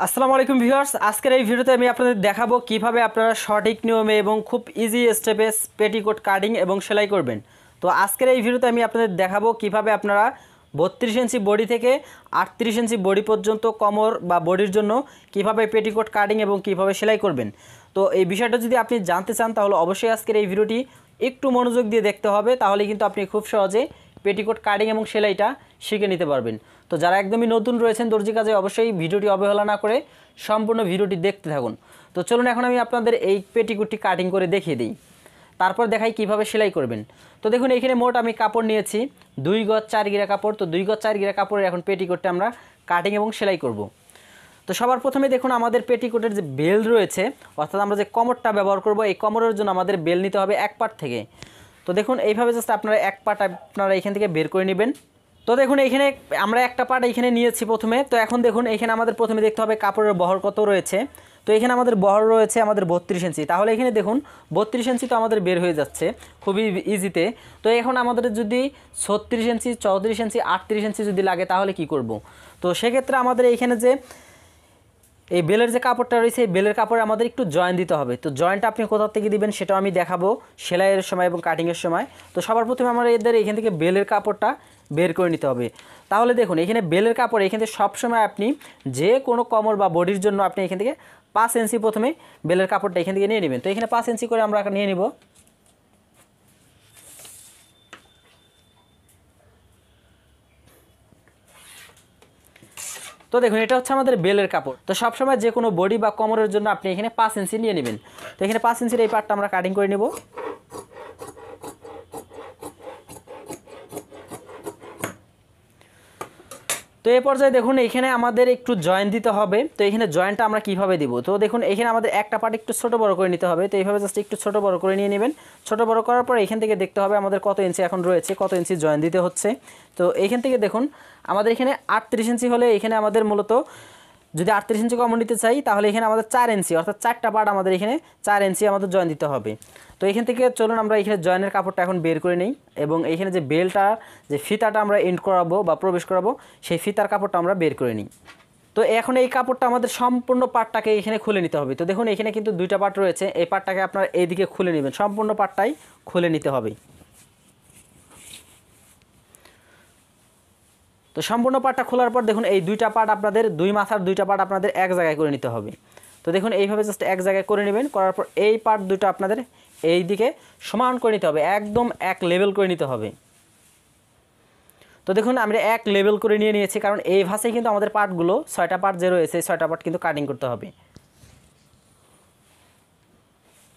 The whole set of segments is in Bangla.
আসসালামু আলাইকুম ভিউয়ার্স, আজকের এই ভিডিওতে আমি আপনাদের দেখাবো কিভাবে আপনারা সঠিক নিয়মে এবং খুব ইজি স্টেপে পেটিকোট কাটিং এবং সেলাই করবেন। তো আজকের এই ভিডিওতে আমি আপনাদের দেখাবো কিভাবে আপনারা 32 ইঞ্চি বডি থেকে 38 ইঞ্চি বডি পর্যন্ত কোমর বা বডির জন্য কিভাবে পেটিকোট কাটিং এবং কিভাবে সেলাই করবেন। তো এই বিষয়টা যদি আপনি জানতে চান তাহলে অবশ্যই আজকের এই ভিডিওটি একটু মনোযোগ দিয়ে দেখতে হবে, তাহলে কিন্তু আপনি খুব সহজে পেটিকোট কাটিং এবং সেলাইটা শিখে নিতে পারবেন। তো যারা একদমই নতুন রয়েছেন দর্জি কাজে, অবশ্যই ভিডিওটি অবহেলা না করে সম্পূর্ণ ভিডিওটি দেখতে থাকুন। তো চলুন এখন আমি আপনাদের এই পেটিকোটটি কাটিং করে দেখিয়ে দিই, তারপর দেখাই কিভাবে সেলাই করবেন। তো দেখুন এখানে মোট আমি কাপড় নিয়েছি 2 গজ 4 গিরা কাপড়। তো 2 গজ 4 গিরা কাপড়ের এখন পেটিকোটটা আমরা কাটিং এবং সেলাই করব। তো সবার প্রথমে দেখুন আমাদের পেটিকোটের যে বেল রয়েছে, অর্থাৎ আমরা যে কোমরটা ব্যবহার করব, এই কোমরের জন্য আমাদের বেল নিতে হবে এক পার্ট থেকে। তো দেখুন এইভাবে জাস্ট আপনারা এক পার্ট আপনারা এখান থেকে বের করে নেবেন। তো দেখুন এইখানে আমরা একটা পার্ট এখানে নিয়েছি প্রথমে। তো এখন দেখুন এখানে আমাদের প্রথমে দেখতে হবে কাপড়ের বহর কত রয়েছে। তো এখানে আমাদের বহর রয়েছে আমাদের 32 ইঞ্চি। তাহলে এখানে দেখুন 32 ইঞ্চি তো আমাদের বের হয়ে যাচ্ছে খুবই ইজিতে। তো এখন আমাদের যদি 36 ইঞ্চি 34 ইঞ্চি 38 ইঞ্চি যদি লাগে তাহলে কি করব। তো সেক্ষেত্রে আমাদের এইখানে যে এই বেলের যে কাপড়টা রয়েছে, এই বেলের কাপড়ে আমাদের একটু জয়েন দিতে হবে। তো জয়েন্টটা আপনি কোথা থেকে দিবেন সেটাও আমি দেখাবো সেলাইয়ের সময় এবং কাটিংয়ের সময়। তো সবার প্রথমে আমরা এদের এখান থেকে বেলের কাপড়টা বের করে নিতে হবে। তাহলে দেখুন এখানে বেলের কাপড় এখান থেকে সবসময় আপনি যে কোনো কোমর বা বডির জন্য আপনি এখান থেকে 5 ইঞ্চি প্রথমে বেলের কাপড়টা এখান থেকে নিয়ে নেবেন। তো এখানে 5 ইঞ্চি করে আমরা নিয়ে নিব। তো দেখুন এটা হচ্ছে আমাদের বেলের কাপড়। তো সবসময় যে কোনো বডি বা কোমরের জন্য আপনি এখানে 5 ইঞ্চি নিয়ে নেবেন। তো এখানে 5 ইঞ্চির এই পার্টটা আমরা কাটিং করে নেব। তো এই পর্যায়ে দেখুন এখানে আমাদের একটু জয়েন্ট দিতে হবে। তো এখানে জয়েন্টটা আমরা কিভাবে দিব, তো দেখুন এখানে আমাদের একটা পার্ট একটু ছোট বড় করে নিতে হবে। তো এইভাবে জাস্ট একটু ছোট বড় করে নিয়ে নেবেন। ছোট বড় করার পর এখান থেকে দেখতে হবে আমাদের কত ইঞ্চি এখন রয়েছে, কত ইঞ্চি জয়েন্ট দিতে হচ্ছে। তো এইখান থেকে দেখুন আমাদের এখানে 38 ইঞ্চি হলে এখানে আমাদের মূলত যদি 38 ইঞ্চি কমন নিতে চাই তাহলে এখানে আমাদের 4 ইঞ্চি অর্থাৎ 4টা পার্ট আমাদের এখানে 4 ইঞ্চি আমাদের জয়েন দিতে হবে। তো এখান থেকে চলুন আমরা এখানে জয়েনের কাপড়টা এখন বের করে নিই এবং এইখানে যে বেলটা যে ফিতাটা আমরা এন্ড করাবো বা প্রবেশ করাবো সেই ফিতার কাপড়টা আমরা বের করে নিই। তো এখন এই কাপড়টা আমাদের সম্পূর্ণ পার্টটাকে এখানে খুলে নিতে হবে। তো দেখুন এখানে কিন্তু 2টা পার্ট রয়েছে, এই পার্টটাকে আপনারা এইদিকে খুলে নেবেন, সম্পূর্ণ পার্টটাই খুলে নিতে হবে। তো সম্পূর্ণ পার্টটা খোলার পর দেখুন এই 2টা পার্ট আপনাদের দুই মাথার 2টা পার্ট আপনাদের এক জায়গায় করে নিতে হবে। তো দেখুন এইভাবে জাস্ট এক জায়গায় করে নেবেন, করার পর এই পার্ট 2টা আপনাদের এই দিকে সমান করে নিতে হবে, একদম এক লেভেল করে নিতে হবে। তো দেখুন আমরা এক লেভেল করে নিয়ে নিয়েছি, কারণ এই ভাঁজে কিন্তু আমাদের পার্টগুলো 6টা পার্ট যে রয়েছে 6টা পার্ট কিন্তু কাটিং করতে হবে।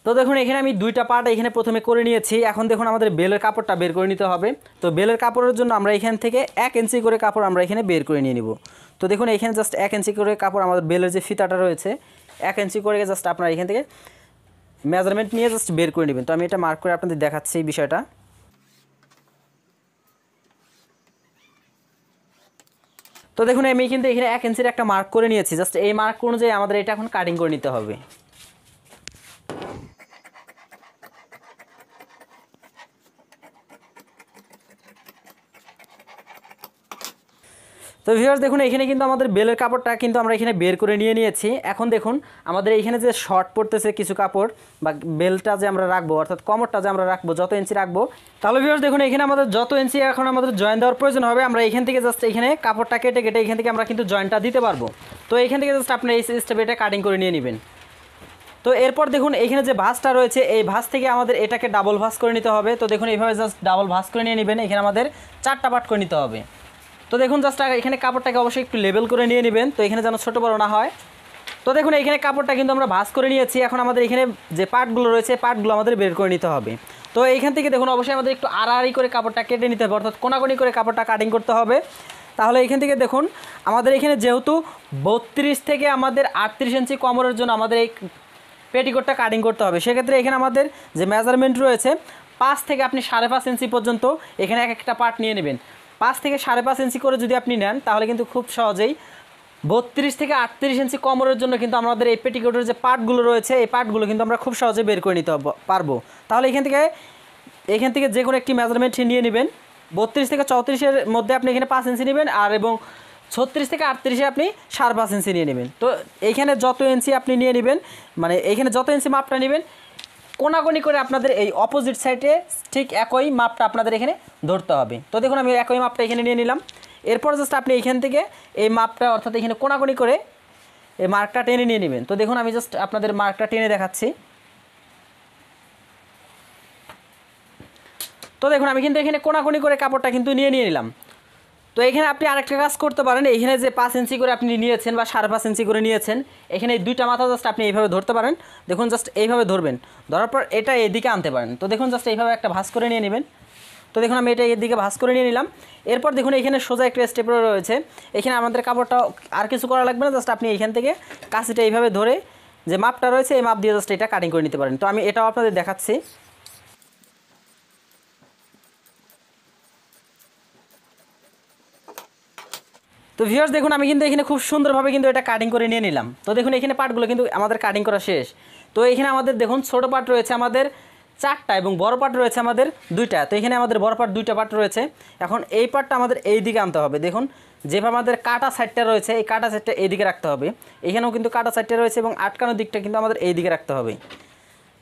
তো দেখুন এখানে আমি 2টা পার্ট এখানে প্রথমে করে নিয়েছি। এখন দেখুন আমাদের বেলের কাপড়টা বের করে নিতে হবে। তো বেলের কাপড়ের জন্য আমরা এখান থেকে 1 ইঞ্চি করে কাপড় আমরা এখানে বের করে নিয়ে নিব। তো দেখুন এখানে জাস্ট 1 ইঞ্চি করে কাপড় আমাদের বেলের যে ফিতাটা রয়েছে 1 ইঞ্চি করে জাস্ট আপনারা এখান থেকে মেজারমেন্ট নিয়ে জাস্ট বের করে নেবেন। তো আমি এটা মার্ক করে আপনাদের দেখাচ্ছি এই বিষয়টা। তো দেখুন আমি কিন্তু এখানে 1 ইঞ্চির একটা মার্ক করে নিয়েছি, জাস্ট এই মার্ক অনুযায়ী আমাদের এটা এখন কাটিং করে নিতে হবে। তো ভিউয়ার্স দেখুন এখানে কিন্তু আমাদের বেলের কাপড়টা কিন্তু আমরা এখানে বের করে নিয়ে নিয়েছি। এখন দেখুন আমাদের এইখানে যে শর্ট পড়তেছে কিছু কাপড় বা বেলটা যে আমরা রাখবো অর্থাৎ কোমরটা যে আমরা রাখবো যত ইঞ্চি রাখবো, তাহলে ভিউয়ার্স দেখুন এখানে আমাদের যত ইঞ্চি এখন আমাদের জয়েন দেওয়ার প্রয়োজন হবে আমরা এখান থেকে জাস্ট এখানে কাপড়টা কেটে কেটে এখান থেকে আমরা কিন্তু জয়েন্টটা দিতে পারবো। তো এখান থেকে জাস্ট আপনি এই স্টেপে এটা কাটিং করে নিয়ে নেবেন। তো এরপর দেখুন এখানে যে ভাঁজটা রয়েছে এই ভাঁজ থেকে আমাদের এটাকে ডাবল ভাঁজ করে নিতে হবে। তো দেখুন এইভাবে জাস্ট ডাবল ভাঁজ করে নিয়ে নেবেন। এখানে আমাদের 4টা পার্ট করে নিতে হবে। তো দেখুন জাস্ট এখানে কাপড়টাকে অবশ্যই একটু লেবেল করে নিয়ে নেবেন, তো এখানে যেন ছোটো বড়ো না হয়। তো দেখুন এখানে কাপড়টা কিন্তু আমরা ভাঁজ করে নিয়েছি। এখন আমাদের এখানে যে পার্টগুলো রয়েছে পার্টগুলো আমাদের বের করে নিতে হবে। তো এইখান থেকে দেখুন অবশ্যই আমাদের একটু আড়াআড়ি করে কাপড়টা কেটে নিতে হবে, অর্থাৎ কোনাকুনি করে কাপড়টা কাটিং করতে হবে। তাহলে এখান থেকে দেখুন আমাদের এখানে যেহেতু 32 থেকে আমাদের 38 ইঞ্চি কোমরের জন্য আমাদের এই পেটিকোটটা কাটিং করতে হবে, সেক্ষেত্রে এখানে আমাদের যে মেজারমেন্ট রয়েছে 5 থেকে আপনি 5.5 ইঞ্চি পর্যন্ত এখানে একটা পার্ট নিয়ে নেবেন। 5 থেকে 5.5 ইঞ্চি করে যদি আপনি নেন তাহলে কিন্তু খুব সহজেই 32 থেকে 38 ইঞ্চি কোমরের জন্য কিন্তু আমাদের এই পেটিকোটের যে পার্টগুলো রয়েছে এই পার্টগুলো কিন্তু আমরা খুব সহজে বের করে নিতে পারবো। তাহলে এখান থেকে যে কোনো একটি মেজারমেন্ট নিয়ে নেবেন। 32 থেকে 34-এর মধ্যে আপনি এখানে 5 ইঞ্চি নেবেন আর এবং 36 থেকে 38-এ আপনি 5.5 ইঞ্চি নিয়ে নেবেন। তো এইখানে যত ইঞ্চি আপনি নিয়ে নেবেন, মানে এইখানে যত ইঞ্চি মাপটা নেবেন, কোনাকুনি করে আপনাদের এই অপোজিট সাইডে ঠিক একই মাপটা আপনাদের এখানে ধরতে হবে। তো দেখুন আমি একই মাপটা এখানে নিয়ে নিলাম। এরপর জাস্ট আপনি এইখান থেকে এই মাপটা অর্থাৎ এখানে কোনাকুনি করে এই মার্কটা টেনে নিয়ে নেবেন। তো দেখুন আমি জাস্ট আপনাদের মার্কটা টেনে দেখাচ্ছি। তো দেখুন আমি কিন্তু এখানে কোনাকুনি করে কাপড়টা কিন্তু নিয়ে নিলাম। তো এখানে আপনি আরেকটা কাজ করতে পারেন, এখানে যে 5 ইঞ্চি করে আপনি নিয়েছেন বা 5.5 ইঞ্চি করে নিয়েছেন, এখানে এই দুইটা মাথা জাস্ট আপনি এইভাবে ধরতে পারেন। দেখুন জাস্ট এইভাবে ধরবেন, ধরার পর এটা এদিকে আনতে পারেন। তো দেখুন জাস্ট এইভাবে একটা ভাঁজ করে নিয়ে নেবেন। তো দেখুন আমি এটা এদিকে ভাঁজ করে নিয়ে নিলাম। এরপর দেখুন এখানে সোজা একটা স্টেপ রয়েছে, এখানে আমাদের কাপড়টা আর কিছু করা লাগবে না, জাস্ট আপনি এইখান থেকে কাছিটা এইভাবে ধরে যে মাপটা রয়েছে এই মাপ দিয়ে জাস্ট এটা কাটিং করে নিতে পারেন। তো আমি এটাও আপনাদের দেখাচ্ছি। তো ভিউয়ার্স দেখুন আমি কিন্তু এখানে খুব সুন্দরভাবে কিন্তু এটা কাটিং করে নিয়ে নিলাম। তো দেখুন এখানে পার্টগুলো কিন্তু আমাদের কাটিং করা শেষ। তো এখানে আমাদের দেখুন ছোটো পার্ট রয়েছে আমাদের 4টা এবং বড় পার্ট রয়েছে আমাদের 2টা। তো এখানে আমাদের বড় পার্ট 2টা পার্ট রয়েছে। এখন এই পার্টটা আমাদের এই দিকে আনতে হবে। দেখুন যেভাবে আমাদের কাটা সাইডটা রয়েছে এই কাটা সাইডটা এই দিকে রাখতে হবে। এখানেও কিন্তু কাটা সাইডটা রয়েছে এবং আটকানোর দিকটা কিন্তু আমাদের এই দিকে রাখতে হবে।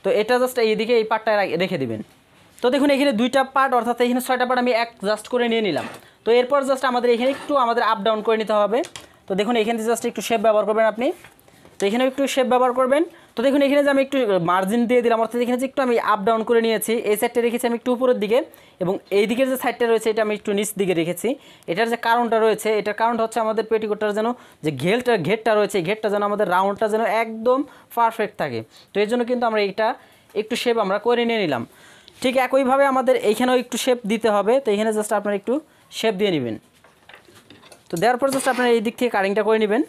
তো এটা জাস্ট এইদিকে এই পার্টটা রেখে দিবেন। তো দেখুন এখানে 2টা পার্ট অর্থাৎ এখানে 6টা পার্ট আমি এক জাস্ট করে নিয়ে নিলাম। তো এরপর জাস্ট আমাদের এখানে একটু আমাদের আপ ডাউন করে নিতে হবে। তো দেখুন এখানে জাস্ট একটু শেপ ব্যবহার করবেন আপনি। তো এখানেও একটু শেপ ব্যবহার করবেন। তো দেখুন এখানে যে আমি একটু মার্জিন দিয়ে দিলাম, অর্থাৎ এখানে যে একটু আমি আপ ডাউন করে নিয়েছি, এই সাইডটা রেখেছি আমি একটু উপরের দিকে এবং এই দিকের যে সাইডটা রয়েছে এটা আমি একটু নিচ দিকে রেখেছি। এটার যে কারণটা রয়েছে, এটার কারণটা হচ্ছে আমাদের পেটিকোটটার যেন যে ঘেরটা রয়েছে এই ঘেরটা যেন আমাদের রাউন্ডটা যেন একদম পারফেক্ট থাকে। তো এর জন্য কিন্তু আমরা এইটা একটু শেপ আমরা করে নিয়ে নিলাম। ঠিক একইভাবে আমাদের এইখানেও একটু শেপ দিতে হবে। তো এখানে জাস্ট আপনারা একটু শেপ দিয়ে নেবেন। তো দেওয়ার পর জাস্ট আপনারা এই দিক থেকে কাটিংটা করে নেবেন।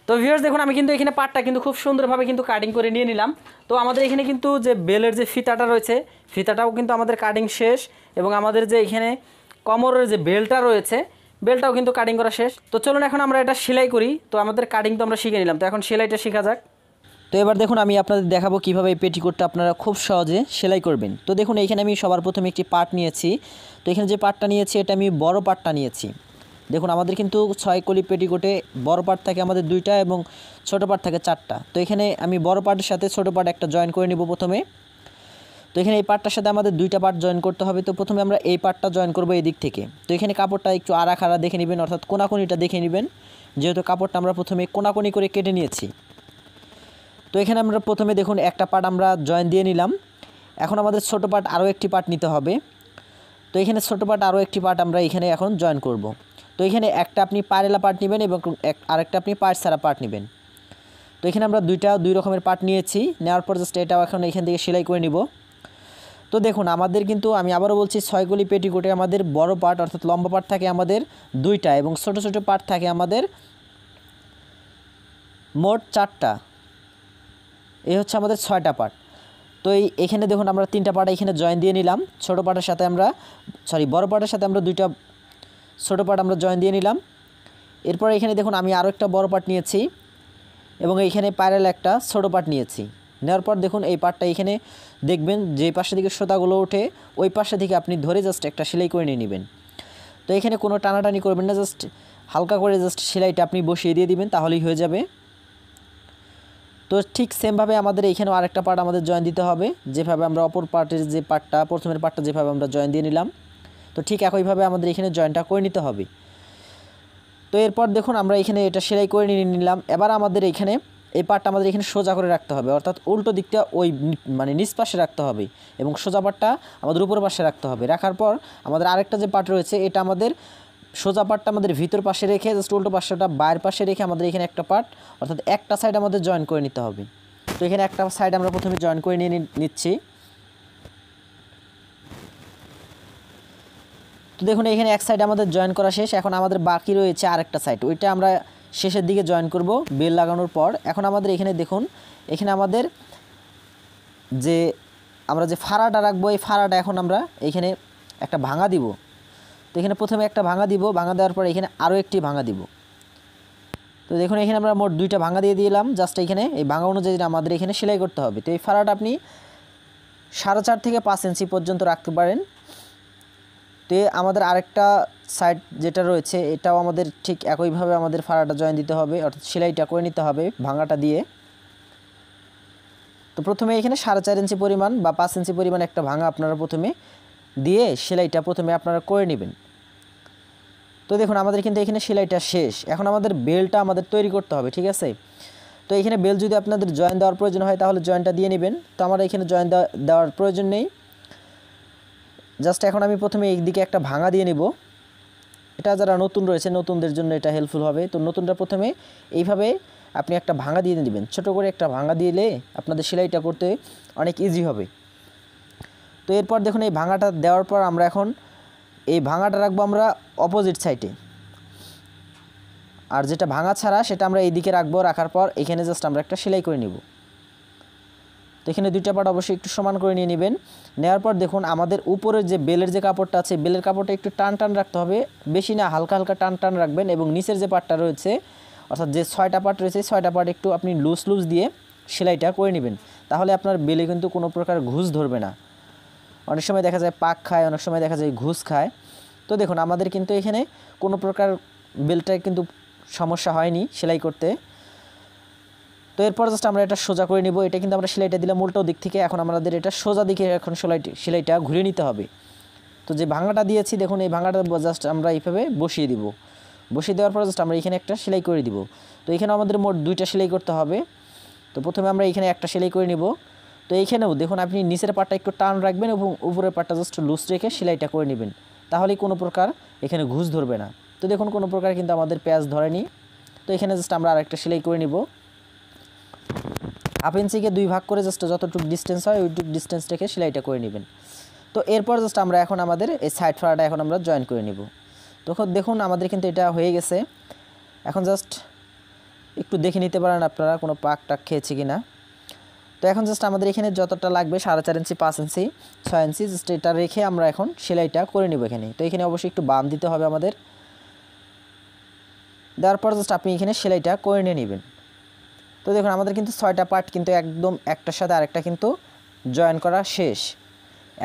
তো ভিউয়ার্স দেখুন আমি কিন্তু এখানে পাটটা কিন্তু খুব সুন্দরভাবে কিন্তু কাটিং করে নিয়ে নিলাম। তো আমাদের এখানে কিন্তু যে বেলের যে ফিতাটা রয়েছে ফিতাটাও কিন্তু আমাদের কাটিং শেষ এবং আমাদের যে এখানে কোমরের যে বেলটা রয়েছে বেলটাও কিন্তু কাটিং করা শেষ। তো চলুন এখন আমরা এটা সেলাই করি। তো আমাদের কাটিং তো আমরা শিখে নিলাম, তো এখন সেলাইটা শেখা যাক। তো এবার দেখুন আমি আপনাদের দেখাবো কিভাবে এই পেটিকোটটা আপনারা খুব সহজে সেলাই করবেন। তো দেখুন এইখানে আমি সবার প্রথমে একটি পার্ট নিয়েছি। তো এখানে যে পার্টটা নিয়েছি এটা আমি বড় পার্টটা নিয়েছি। দেখুন আমাদের কিন্তু 6 কলি পেটিকোটে বড় পার্ট থাকে আমাদের 2টা এবং ছোটো পার্ট থাকে 4টা। তো এখানে আমি বড় পার্টের সাথে ছোটো পার্ট একটা জয়েন করে নিব প্রথমে। তো এখানে এই পার্টটার সাথে আমাদের 2টা পার্ট জয়েন করতে হবে। তো প্রথমে আমরা এই পার্টটা জয়েন করব এই দিক থেকে। তো এখানে কাপড়টা একটু আড়া খাড়া দেখে নেবেন, অর্থাৎ কোনাকুনিটা দেখে নেবেন, যেহেতু কাপড়টা আমরা প্রথমে কোনাকুনি করে কেটে নিয়েছি। তো এখানে আমরা প্রথমে দেখুন একটা পার্ট আমরা জয়েন দিয়ে নিলাম। এখন আমাদের ছোটো পার্ট আরও একটি পার্ট নিতে হবে। তো এখানে ছোটো পার্ট আরও একটি পার্ট আমরা এখানে এখন জয়েন করব। তো এখানে একটা আপনি পাড়েলা পার্ট নেবেন এবং আরেকটা আপনি পার্ট ছাড়া পার্ট নেবেন। তো এখানে আমরা দুই রকমের পার্ট নিয়েছি। নেওয়ার পর জাস্ট এটাও এখন এখান থেকে সেলাই করে নিব। তো দেখুন আমাদের কিন্তু আমি আবারও বলছি 6 কলি পেটিকোটে আমাদের বড় পার্ট অর্থাৎ লম্বা পার্ট থাকে আমাদের 2টা এবং ছোটো ছোটো পার্ট থাকে আমাদের মোট 4টা। এই হচ্ছে আমাদের 6টা পার্ট। তো এখানে দেখুন আমরা 3টা পার্ট এখানে জয়েন দিয়ে নিলাম। ছোটো পার্টের সাথে আমরা বড় পার্টের সাথে আমরা 2টা ছোটো পার্ট আমরা জয়েন দিয়ে নিলাম। এরপর এখানে দেখুন আমি আরও একটা বড় পার্ট নিয়েছি এবং এইখানে প্যারাল একটা ছোটো পার্ট নিয়েছি। নেওয়ার পর দেখুন এই পার্টটা এখানে দেখবেন যে পাশে দিকে সুতাগুলো ওঠে ওই পাশে থেকে আপনি ধরে জাস্ট একটা সেলাই করে নিয়ে নেবেন। তো এখানে কোনো টানাটানি করবেন না, জাস্ট হালকা করে জাস্ট সেলাইটা আপনি বসিয়ে দিয়ে দিবেন, তাহলেই হয়ে যাবে। তো ঠিক সেমভাবে আমাদের এইখানেও আরেকটা পার্ট আমাদের জয়েন দিতে হবে, যেভাবে আমরা অপর পার্টের যে পার্টটা প্রথমের পার্টটা যেভাবে আমরা জয়েন দিয়ে নিলাম। তো ঠিক একইভাবে আমাদের এখানে জয়েনটা করে নিতে হবে। তো এরপর দেখুন আমরা এখানে এটা সেলাই করে নিয়ে নিলাম। এবার আমাদের এখানে এই পার্টটা আমাদের এখানে সোজা করে রাখতে হবে, অর্থাৎ উল্টো দিকটা ওই মানে নিচ পাশে রাখতে হবে এবং সোজা পার্টটা আমাদের উপর পাশে রাখতে হবে। রাখার পর আমাদের আরেকটা যে পার্ট রয়েছে এটা আমাদের সোজা পার্টটা আমাদের ভিতর পাশে রেখে জাস্ট উল্টো পাশটা বাইরের পাশে রেখে আমাদের এখানে একটা পার্ট অর্থাৎ একটা সাইড আমাদের জয়েন করে নিতে হবে। তো এখানে একটা সাইড আমরা প্রথমে জয়েন করে নিয়ে নিচ্ছি। তো দেখুন এখানে এক সাইড আমাদের জয়েন করা শেষ। এখন আমাদের বাকি রয়েছে আরেকটা সাইড, ওইটা আমরা শেষের দিকে জয়েন করব বেল লাগানোর পর। এখন আমাদের এখানে দেখুন এখানে আমাদের যে আমরা যে ফাড়াটা রাখবো এই ফাড়াটা এখন আমরা এখানে একটা ভাঙা দিব। তো এখানে প্রথমে একটা ভাঙা দিব, ভাঙা দেওয়ার পর এখানে আরও একটি ভাঙা দিব। তো দেখুন এখানে আমরা মোট 2টা ভাঙা দিয়ে দিলাম। জাস্ট এখানে এই ভাঙা অনুযায়ী আমাদের এখানে সেলাই করতে হবে। তো এই ফাড়াটা আপনি 4.5 থেকে 5 ইঞ্চি পর্যন্ত রাখতে পারেন। তো আমাদের আরেকটা সাইড যেটা রয়েছে এটাও আমাদের ঠিক একইভাবে আমাদের ফাড়াটা জয়েন দিতে হবে, অর্থাৎ সেলাইটা করে নিতে হবে ভাঙাটা দিয়ে। তো প্রথমে এখানে 4.5 ইঞ্চি পরিমাণ বা 5 ইঞ্চি পরিমাণ একটা ভাঙা আপনারা প্রথমে দিয়ে সেলাইটা প্রথমে আপনারা করে নেবেন। তো দেখুন আমাদের কিন্তু এখানে সেলাইটা শেষ। এখন আমাদের বেলটা আমাদের তৈরি করতে হবে, ঠিক আছে। তো এখানে বেল যদি আপনাদের জয়েন দেওয়ার প্রয়োজন হয় তাহলে জয়েনটা দিয়ে নেবেন। তো আমার এখানে জয়েন দেওয়ার প্রয়োজন নেই। জাস্ট এখন আমি প্রথমে এই দিকে একটা ভাঙা দিয়ে নিব। এটা যারা নতুন রয়েছে নতুনদের জন্য এটা হেল্পফুল হবে। তো নতুনটা প্রথমে এইভাবে আপনি একটা ভাঙা দিয়ে নেবেন, ছোট করে একটা ভাঙা দিলে আপনাদের সেলাইটা করতে অনেক ইজি হবে। তো এরপর দেখুন এই ভাঙাটা দেওয়ার পর আমরা এখন এই ভাঙাটা রাখবো আমরা অপোজিট সাইডে, আর যেটা ভাঙা ছাড়া সেটা আমরা এই দিকে রাখবো। রাখার পর এখানে জাস্ট আমরা একটা সেলাই করে নিব। তো এখানে 2টা পার্ট অবশ্যই একটু সমান করে নিয়ে নেবেন। নেওয়ার পর দেখুন আমাদের উপরের যে বেলের যে কাপড়টা আছে বেলের কাপড়টা একটু টান টান রাখতে হবে, বেশি না, হালকা হালকা টান টান রাখবেন। এবং নিচের যে পার্টটা রয়েছে অর্থাৎ যে 6টা পার্ট রয়েছে 6টা পার্ট একটু আপনি লুজ দিয়ে সেলাইটা করে নেবেন। তাহলে আপনার বেলে কিন্তু কোনো প্রকার ঘুষ ধরবে না। অনেক সময় দেখা যায় পাক খায়, অনেক সময় দেখা যায় ঘুষ খায়। তো দেখুন আমাদের কিন্তু এখানে কোনো প্রকার বেলটায় কিন্তু সমস্যা হয়নি সেলাই করতে। তো এরপর জাস্ট আমরা এটা সোজা করে নিব। এটা কিন্তু আমরা সেলাইটা দিলাম উল্টো দিক থেকে, এখন আমাদের এটা সোজা দিকে এখন সেলাইটা ঘুরিয়ে নিতে হবে। তো যে ভাঙাটা দিয়েছি দেখুন এই ভাঙাটা জাস্ট আমরা এইভাবে বসিয়ে দিব। বসিয়ে দেওয়ার পর জাস্ট আমরা এখানে একটা সেলাই করে দিব। তো এখানে আমাদের মোট 2টা সেলাই করতে হবে। তো প্রথমে আমরা এখানে একটা সেলাই করে নিব। তো এইখানেও দেখুন আপনি নিচের পাটটা একটু টান রাখবেন এবং উপরের পাটটা জাস্ট লুজ রেখে সেলাইটা করে নেবেন, তাহলেই কোনো প্রকার এখানে ঘুষ ধরবে না। তো দেখুন কোনো প্রকার কিন্তু আমাদের পেঁয়াজ ধরেনি। তো এখানে জাস্ট আমরা আরেকটা সেলাই করে নিব। 1/2 ইঞ্চিকে 2 ভাগ করে জাস্ট যতটুকু ডিস্টেন্স হয় ওইটুকু ডিস্টেন্স রেখে সেলাইটা করে নেবেন। তো এরপর জাস্ট আমরা এখন আমাদের এই সাইড ফাড়াটা এখন আমরা জয়েন করে নিব। তখন দেখুন আমাদের কিন্তু এটা হয়ে গেছে। এখন জাস্ট একটু দেখে নিতে পারেন আপনারা কোনো পাক টাক খেয়েছে কিনা। তো এখন জাস্ট আমাদের এখানে যতটা লাগবে 4.5 ইঞ্চি, 5 ইঞ্চি, 6 ইঞ্চি জাস্ট এটা রেখে আমরা এখন সেলাইটা করে নিব এখানে। তো এখানে অবশ্যই একটু বাম দিতে হবে আমাদের। দেওয়ার পর জাস্ট আপনি এখানে সেলাইটা করে নিয়ে নেবেন। তো দেখুন আমাদের কিন্তু 6টা পার্ট কিন্তু একদম একটার সাথে আরেকটা কিন্তু জয়েন করা শেষ।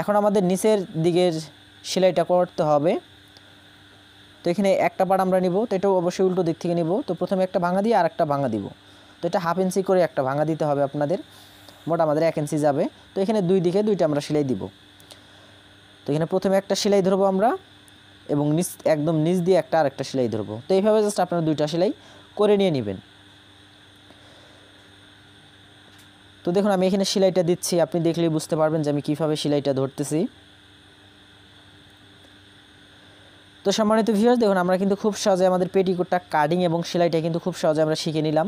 এখন আমাদের নিচের দিকের সেলাইটা করতে হবে। তো এখানে একটা পার্ট আমরা নিব, তো এটাও অবশ্যই উল্টো দিক থেকে নিব। তো প্রথমে একটা ভাঙা দিয়ে আরেকটা ভাঙা দিব। তো এটা 1/2 ইঞ্চি করে একটা ভাঙা দিতে হবে আপনাদের, মোট আমাদের 1 ইঞ্চি যাবে। তো এখানে 2 দিকে 2টা আমরা সেলাই দিব। তো এখানে প্রথমে একটা সেলাই ধরবো আমরা এবং একদম নিচ দিয়ে আরেকটা সেলাই ধরবো। তো এইভাবে জাস্ট আপনারা 2টা সেলাই করে নিয়ে নেবেন। তো দেখুন আমি এখানে সেলাইটা দিচ্ছি, আপনি দেখলেই বুঝতে পারবেন যে আমি কীভাবে সেলাইটা ধরতেছি। তো সম্মানিত ভিউয়ার্স দেখুন আমরা কিন্তু খুব সহজে আমাদের পেটিকোটটা কাটিং এবং সেলাইটা কিন্তু খুব সহজে আমরা শিখে নিলাম।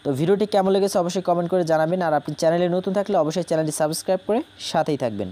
তো ভিডিওটি কেমন লেগেছে অবশ্যই কমেন্ট করে জানাবেন। আর আপনি চ্যানেলে নতুন থাকলে অবশ্যই চ্যানেলটি সাবস্ক্রাইব করে সাথেই থাকবেন।